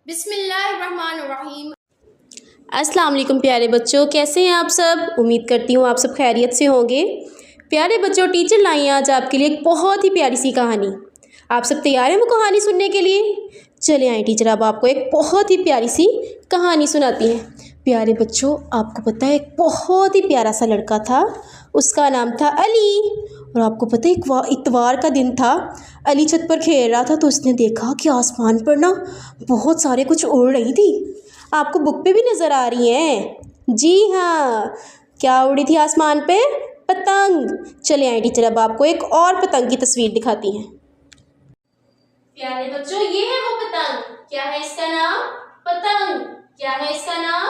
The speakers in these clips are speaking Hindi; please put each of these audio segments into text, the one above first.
बिस्मिल्लाहिर्रहमानिर्रहीम। अस्सलाम वालेकुम प्यारे बच्चों, कैसे हैं आप सब। उम्मीद करती हूँ आप सब खैरियत से होंगे। प्यारे बच्चों, टीचर लाई हैं आज आपके लिए एक बहुत ही प्यारी सी कहानी। आप सब तैयार हैं वो कहानी सुनने के लिए। चले आए टीचर, अब आपको एक बहुत ही प्यारी सी कहानी सुनाती हैं। प्यारे बच्चों, आपको पता है एक बहुत ही प्यारा सा लड़का था, उसका नाम था अली। और आपको पता है इतवार का दिन था। अली छत पर खेल रहा था तो उसने देखा कि आसमान पर ना बहुत सारे कुछ उड़ रही थी। आपको बुक पे भी नज़र आ रही हैं। जी हाँ, क्या उड़ी थी आसमान पे? पतंग। चले आए टीचर, अब आपको एक और पतंग की तस्वीर दिखाती हैं। प्यारे बच्चों, ये है वो पतंग। क्या है इसका नाम? पतंग। क्या है इसका नाम?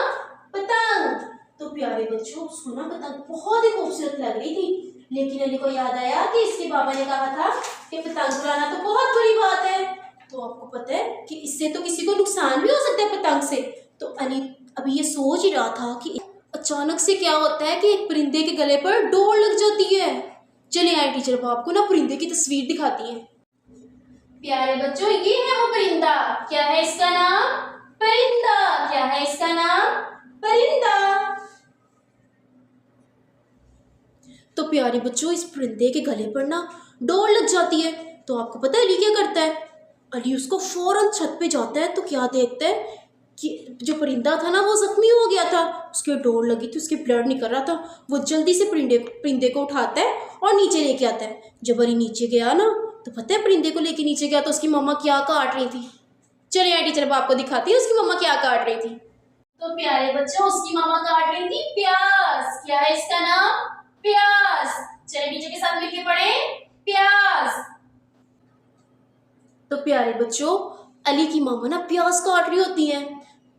पतंग। तो प्यारे बच्चों, उसको ना पतंग बहुत ही खूबसूरत लग रही थी, लेकिन अली को याद आया कि इसके बाबा ने कहा था कि पतंग उड़ाना तो बहुत बुरी बात है। तो आपको पता है कि इससे तो किसी को नुकसान भी हो सकता है पतंग से। तो अली अभी ये सोच ही रहा था कि अचानक से क्या होता है कि एक परिंदे के गले पर डोर लग जाती है। चलिए आए टीचर, अब आपको ना परिंदे की तस्वीर दिखाती है। प्यारे बच्चों, ये है वो परिंदा। क्या है इसका नाम? परिंदा। क्या है इसका नाम? परिंदा। तो प्यारे बच्चों, इस परिंदे के गले पर ना डोर लग जाती है। तो आपको पता है अली क्या करता है? अली उसको फौरन छत पे जाता है तो क्या देखता है कि जो परिंदा था ना वो जख्मी हो गया था, उसके डोर लगी थी, उसके ब्लड निकल रहा था। वो जल्दी से परिंदे को उठाता है और नीचे लेके आता है। जब अली नीचे गया ना तो पता है परिंदे को लेके नीचे गया तो उसकी मम्मा क्या काट रही थी। चलिए यार टीचर, अब आपको दिखाती है उसकी मम्मा क्या काट रही थी। तो प्यारे बच्चों, उसकी मम्मा काट रही थी प्याज। क्या है इसका नाम? प्याज। चलिए टीचर के साथ मिलकर पढ़े, प्याज। तो प्यारे बच्चों, अली की मामा ना प्याज काट रही होती हैं।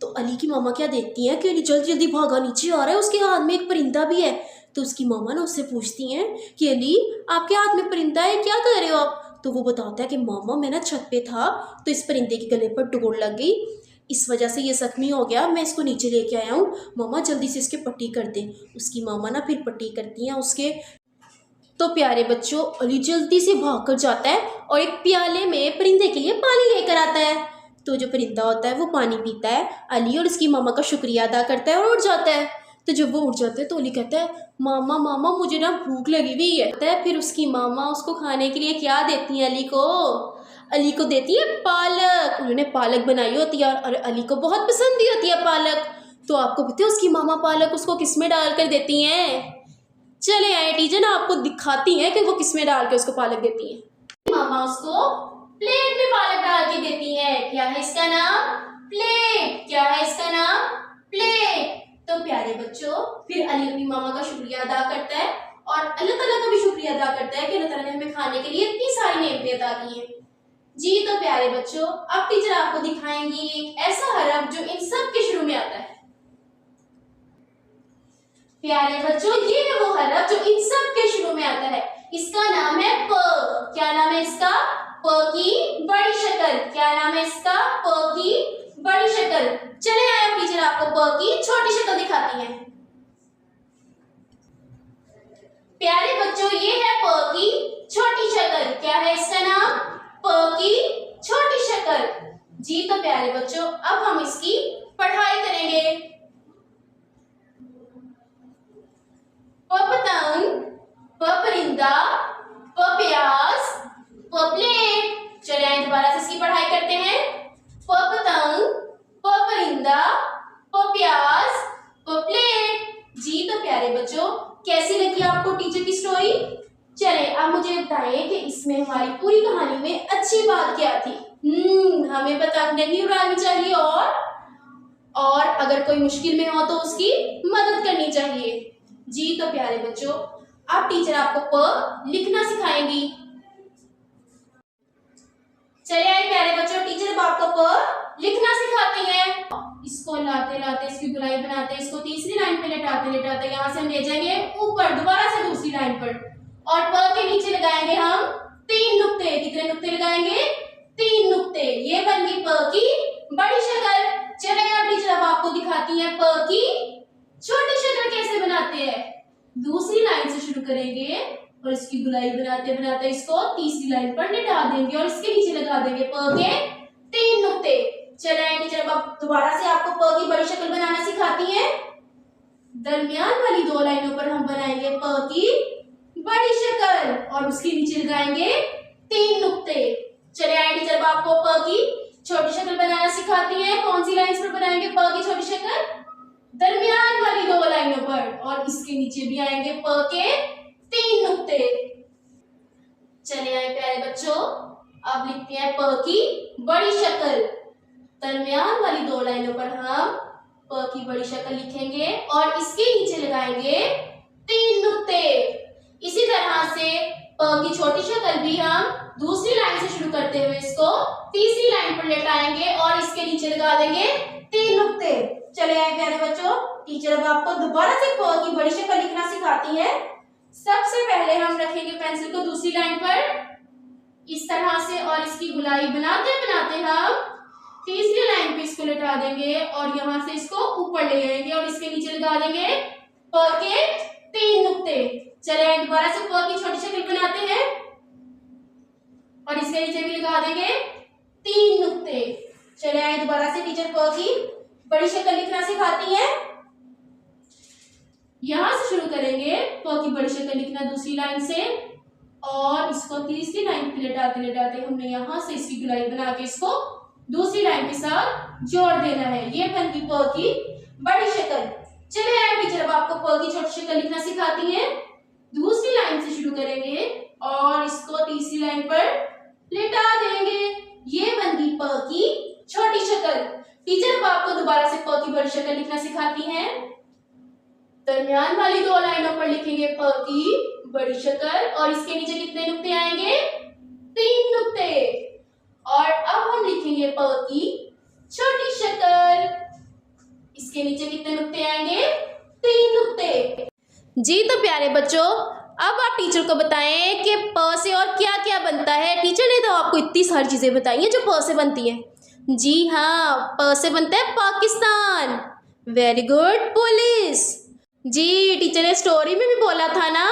तो अली की मामा क्या देखती हैं कि अली जल्दी जल्दी भागा नीचे आ रहा है, उसके हाथ में एक परिंदा भी है। तो उसकी मामा ना उससे पूछती हैं कि अली, आपके हाथ में परिंदा है, क्या कर रहे हो आप? तो वो बताता है कि मामा मैं ना छत पे था तो इस परिंदे के गले पर डोर लग गई, इस वजह से ये जख्मी हो गया, मैं इसको नीचे लेके आया हूँ। मामा जल्दी से इसके पट्टी कर दे। उसकी मामा ना फिर पट्टी करती हैं उसके। तो प्यारे बच्चों, अली जल्दी से भागकर जाता है और एक प्याले में परिंदे के लिए पानी लेकर आता है। तो जो परिंदा होता है वो पानी पीता है, अली और उसकी मामा का शुक्रिया अदा करता है और उड़ जाता है। तो जब वो उड़ जाता है तो अली कहता है मामा मामा मुझे ना भूख लगी हुई है। फिर उसकी मामा उसको खाने के लिए क्या देती है अली को? अली को देती है पालक। उन्होंने पालक बनाई होती है और अली को बहुत पसंद भी होती है पालक। तो आपको पता है उसकी मामा पालक उसको किस में डाल कर देती हैं? चले आए टीचर, ना आपको दिखाती हैं कि वो किसमें डाल के उसको पालक देती हैं। मामा उसको प्लेट में पालक डाल के देती है। क्या है इसका नाम? प्लेट। क्या है इसका नाम? प्लेट। तो प्यारे बच्चों, फिर अली अपनी मामा का शुक्रिया अदा करता है और अल्लाह ताला का भी शुक्रिया अदा करता है कि अल्लाह ताला ने हमें खाने के लिए इतनी सारी नेमतें अता की हैं। जी तो प्यारे बच्चों, अब टीचर आपको दिखाएंगी एक ऐसा हरफ जो इन सब के शुरू में आता है। प्यारे बच्चों, ये है वो हरफ जो इन सब के शुरू में आता है। इसका नाम है प। क्या नाम है इसका? प की बड़ी शक्ल। क्या नाम है इसका? प की बड़ी शक्ल। चले आए टीचर आपको प की छोटी शक्ल दिखाती हैं। प्यारे बच्चों, ये है प की छोटी शक्ल। क्या है इसका नाम? प की छोटी शक्ल। जी तो प्यारे बच्चों, अब हम इसकी पढ़ाई करेंगे। प पतंग, प परिंदा, प प्याज, प प्लेट। चलिए आइए दोबारा से इसकी पढ़ाई करते हैं। प पतंग, प परिंदा, प प्याज, प प्लेट। जी तो प्यारे बच्चों, कैसी लगी आपको टीचर की स्टोरी? चले अब मुझे बताएं कि इसमें हमारी पूरी कहानी में अच्छी बात क्या थी। हमें पतंग नहीं उड़ानी चाहिए और अगर कोई मुश्किल में हो तो उसकी मदद करनी चाहिए। जी तो प्यारे बच्चों, अब टीचर आपको प लिखना सिखाएंगी। चलिए आइए प्यारे बच्चों, टीचर आपको प लिखना सिखाती हैं। इसको लाते लाते इसकी गुलाई बनाते, इसको तीसरी लाइन पे लेटाते लेटाते यहाँ से हम ले जाएंगे ऊपर, दोबारा से दूसरी लाइन पर, और प के नीचे लगाएंगे हम 3 नुक्ते। कितने नुक्ते लगाएंगे? 3 नुक्ते। ये बन गई प की बड़ी शक्ल। चले अब टीचर अब आपको दिखाती हैं प की छोटी शक्ल कैसे बनाते हैं। दूसरी लाइन से शुरू करेंगे और इसकी गुलाई बनाते बनाते इसको तीसरी लाइन पर लिटा देंगे और इसके नीचे लगा देंगे प के 3 नुक्ते। चले टीचर अब अब दोबारा से आपको प की बड़ी शक्ल बनाना सिखाती हैं। दरमियान वाली दो लाइनों पर हम बनाएंगे प की बड़ी शक्ल और उसके नीचे लगाएंगे 3 नुक्ते। चले आए टीचर अब आपको प की छोटी शक्ल बनाना सिखाती हैं। कौन सी लाइन पर बनाएंगे प की छोटी शक्ल? दरमियान वाली दो लाइनों पर, और इसके नीचे भी आएंगे प के 3 नुक्ते। चले आए प्यारे बच्चों, अब लिखते हैं प की बड़ी शक्ल। दरमियान वाली दो लाइनों पर हम प की बड़ी शक्ल लिखेंगे और इसके नीचे लगाएंगे 3 नुक्ते। इसी तरह से प की छोटी शक्ल भी हम दूसरी लाइन से शुरू करते हुए इसको तीसरी लाइन पर लेटाएंगे और इसके नीचे लगा देंगे 3 नुक्ते। चले आए प्यारे बच्चों, टीचर अब आपको दोबारा से प की बड़ी शक्ल लिखना सिखाती है। सबसे पहले हम रखेंगे पेंसिल को दूसरी लाइन पर इस तरह से और इसकी गुलाई बनाते बनाते हम तीसरी लाइन पे इसको लेटा देंगे और यहाँ से इसको ऊपर ले आएंगे और इसके नीचे लगा देंगे प के 3 नुक्ते। चले दोबारा से प की छोटी शक्ल बनाते हैं और इसके नीचे भी लगा देंगे 3 नुक्ते। चले आए दोबारा से टीचर प की बड़ी शक्ल लिखना सिखाती है। यहां से शुरू करेंगे प की बड़ी शक्ल लिखना दूसरी लाइन से और इसको तीसरी लाइन पे लेटाते लेटाते हमने यहाँ से इसकी गुलाई बना के इसको दूसरी लाइन के साथ जोड़ देना है। ये बनती प की बड़ी शक्ल। चले आए टीचर अब आपको प की छोटी शक्ल लिखना सिखाती हैं। दूसरी लाइन से शुरू करेंगे और इसको तीसरी लाइन पर लेटा देंगे। ये बनती प की छोटी शक्ल। टीचर अब आपको दोबारा से प की बड़ी शक्ल लिखना सिखाती हैं। दरमियान वाली दो लाइनों पर लिखेंगे प की बड़ी शक्ल और इसके नीचे कितने नुक्ते आएंगे? 3 नुक्ते। और अब हम लिखेंगे प की छोटी शक्ल, इसके नीचे कितने नुक्ते आएंगे? 3 नुक्ते। जी तो प्यारे बच्चों, अब आप टीचर को बताएं कि प से और क्या क्या बनता है। टीचर ने तो आपको इतनी सारी चीजें बताई हैं जो प से बनती हैं। जी हाँ, प से बनता है पाकिस्तान। Very good. पुलिस। जी टीचर ने स्टोरी में भी बोला था ना,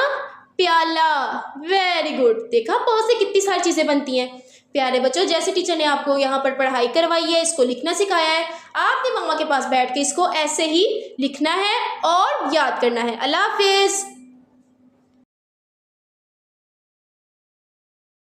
प्याला। Very good. देखा प से कितनी सारी चीजें बनती हैं। प्यारे बच्चों, जैसे टीचर ने आपको यहाँ पर पढ़ाई करवाई है, इसको लिखना सिखाया है, आपने मम्मा के पास बैठ के इसको ऐसे ही लिखना है और याद करना है। अल्लाह हाफिज।